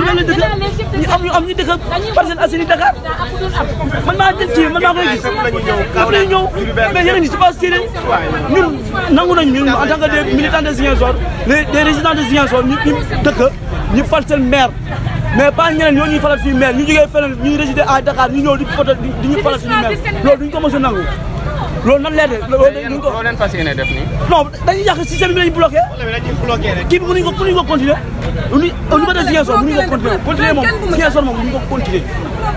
am ñu dëkk Parcelles Assainies Dakar man maa jël ci man maa koy gis dañuy ñëw mais yéen a ngi si pas tiré ñun nangu nañ ñun en tant que des militants de Ziguinchor des résidents de Ziguinchor ñu dëkk ñu fal seen maire mais pas ñeneen ñoo ñuy falal fii maire ñu jógee feneen ñuy résider à Dakar ñu ñëw di photo di ñu falal suñu maire loolu duñ ko mos a nangu loolu nan leer de loolu dañ ko leen fas yéene def nii non dañuy yàq système bi lañu bloqué kii bi mënuñ ko continuer au niveau de Ziguinchor mënuñ ko continuer moom Ziguinchor moom mënuñ ko continuer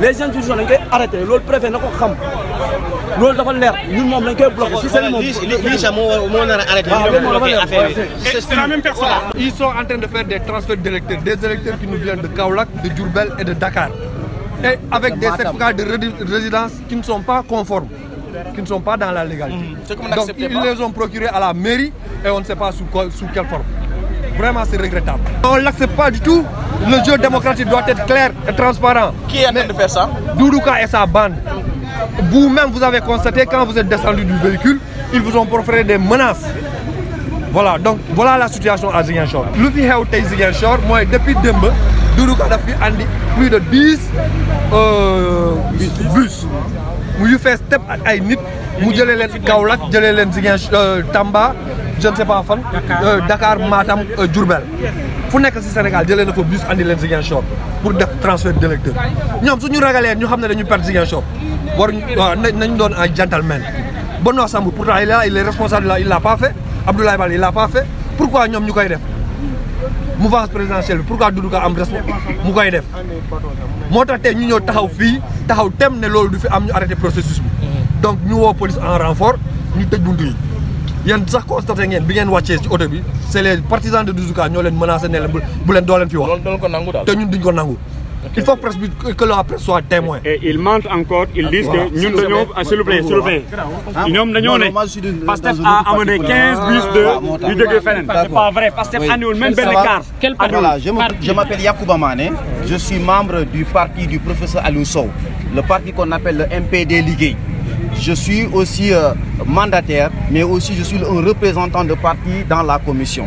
les institutions dañ koy arrêté loolu préfet na ko xam loolu dafa leer ñun moom dañ koy bloqué système moom moo nar a arrêté c'est la même personne. Ils sont en train de faire des transferts d'électeurs, des électeurs qui nous viennent de Kaolack, de Diourbel et de Dakar, et avec des certificats de résidence qui ne sont pas conformes, qui ne sont pas dans la légalité. Donc ils les ont procurés à la mairie et on ne sait pas sous quelle forme. Vraiment, c'est regrettable. On ne l'accepte pas du tout. Le jeu démocratique doit être clair et transparent. Qui est en train de faire ça? Doudouka et sa bande. Vous-même, vous avez constaté quand vous êtes descendu du véhicule, ils vous ont proféré des menaces. Voilà, donc voilà la situation à Ziguinchor. Lu fi xew tey Ziguinchor mooy depuis démb Doudouka daf fi andi plus de 10 bus mu yu fees tepp ak ay nit mu jëlee leen Kaolack jëlee leen Ziguinchor Tamba je ne sais pas fan Dakar Matam Diourbel fu nekk ci Sénégal jëlee na fa bus andi leen Ziguinchor pour def transfert d'électeurs ñoom suñu ragalee ñu xam ne dañu perdre Ziguinchor waruñu waaw nañ doon ay gentleman. Benoît Sambou pourtant il est responsable là, il l'a pas fait. Abdoulaye Baldé il l'a pas fait. Pourquoi ñoom ñu koy def mouvance présidentielle pourquoi Doudouka am responsable mu koy def moo tax tey ñu ñëw taxaw fii taxaw tem ne loolu du fi am ñu arrêté processus bi. Donc ñu woo police en renfort ñu tëj buntu yi yéen sax constaté ngeen bi ngeen wàccee ci oto bi c'est les partisans de Doudouka ñoo leen menacé ne leen bu leen doo leen fi wax. te ñun duñ ko nangu. Il faut que la presse soit témoin. Et ils mentent encore, ils disent que nous donnons, s'il vous plaît, Pastef a amené 15 bus de Fenen. C'est pas vrai, Pastef a amené même belle carte. Voilà, je m'appelle Yacouba Mané, je suis membre du parti du professeur Aliou Sow, le parti qu'on appelle le MPD Liguey. Je suis aussi mandataire, mais aussi je suis un représentant de parti dans la commission.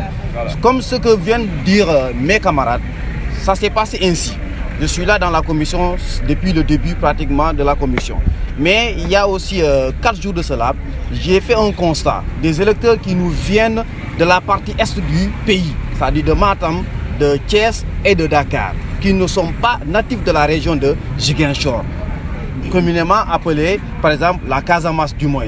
Comme ce que viennent dire mes camarades, ça s'est passé ainsi. Je suis là dans la commission depuis le début pratiquement de la commission. Mais il y a aussi 4 jours de cela, j'ai fait un constat des électeurs qui nous viennent de la partie est du pays, c'est-à-dire de Matam, de Thiès et de Dakar, qui ne sont pas natifs de la région de Ziguinchor, communément appelés par exemple la Casamance du moins.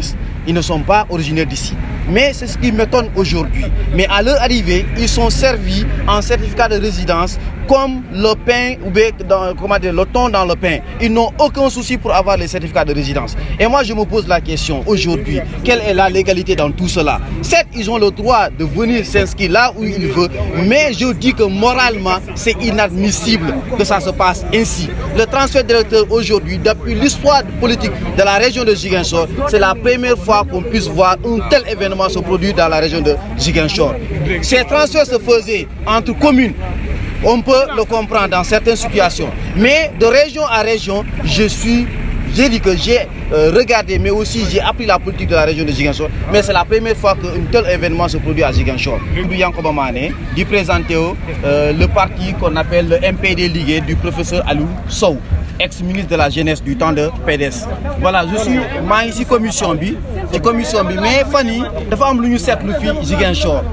Ils ne sont pas originaires d'ici. Mais c'est ce qui m'étonne aujourd'hui. Mais à leur arrivée, ils sont servis en certificat de résidence comme le pain ou bien le thon dans le pain. Ils n'ont aucun souci pour avoir les certificats de résidence. Et moi, je me pose la question aujourd'hui, quelle est la légalité dans tout cela? Certes, ils ont le droit de venir s'inscrire là où ils veulent, mais je dis que moralement, c'est inadmissible que ça se passe ainsi. Le transfert d'électeurs aujourd'hui, depuis l'histoire politique de la région de Ziguinchor, c'est la première fois qu'on puisse voir un tel événement se produire dans la région de Ziguinchor. Ces transferts se faisaient entre communes. On peut le comprendre dans certaines situations. Mais de région à région, j'ai dit que j'ai regardé, mais aussi j'ai appris la politique de la région de Ziguinchor. Mais c'est la première fois qu'un tel événement se produit à Ziguinchor. Yacouba Mané, du présenter le parti qu'on appelle le MPD Liguey du professeur Aliou Sow, ex-ministre de la jeunesse du temps de PDS. Voilà, je suis ici commission bi, mais Fanny, dafa am luñu sétlu fi Ziguinchor.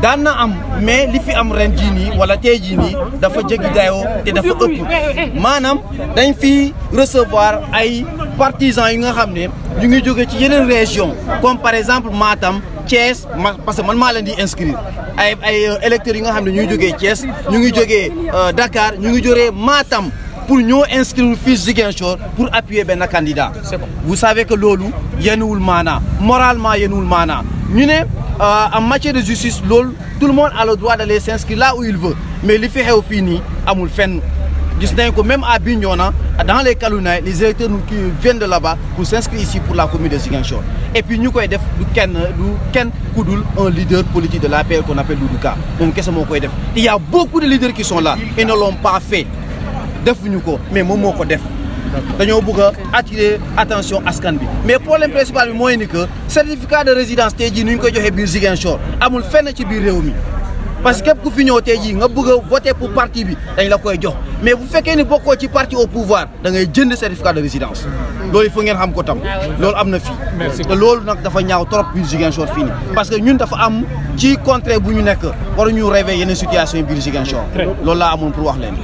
Daan na am mais li fi am ren jii nii wala tey jii nii dafa jéggi dayoo te dafa ëpp maanaam dañ fi recevoir ay partisans yi nga xam ne ñu ngi jóge ci yeneen région comme par exemple Matam Thiès parce que man maa leen di inscrire ay électeurs yi nga xam ne ñu ngi jógee Thiès ñu ngi jógee Dakar ñu ngi jógee Matam pour nous inscrire fils Ziguinchor pour appuyer ben candidat. Vous savez que lolu yenuul mana, moralement yenuul mana. Ñu né en matière de justice lolu tout le monde a le droit d'aller s'inscrire là où il veut. Mais li fi xew fi ni amul fenn. Gis nañ ko même à Bignona, dans les Kalounaye, les électeurs qui viennent de là-bas pour s'inscrire ici pour la commune de Ziguinchor. Et puis nous koy def du ken kudul un leader politique de l'APR qu'on appelle Doudouka. Donc qu'est-ce qu'on koy def? Il y a beaucoup de leaders qui sont là et ne l'ont pas fait. Mais moom moo ko def dañoo bëgg a attirer attention askan bi mais problème principal bi mooy ni que certificat de résidence tey jii nu ñu koy joxee biir Ziguinchor amul fenn ci biir réew mi parce que képp ku fi ñëw tey jii nga bëgg a voter pour parti bi dañ la koy jox mais bu fekkee ni bokkoo ci parti au pouvoir da ngay jënd certificat de résidence loolu il faut ngeen xam ko tam loolu am na fii te loolu nag dafa ñaaw trop biir Ziguinchor fii nii parce que ñun dafa am ci contrée bu ñu nekk waruñu rêver yeneen situation biir Ziguinchor loolu laa amoon pour wax leen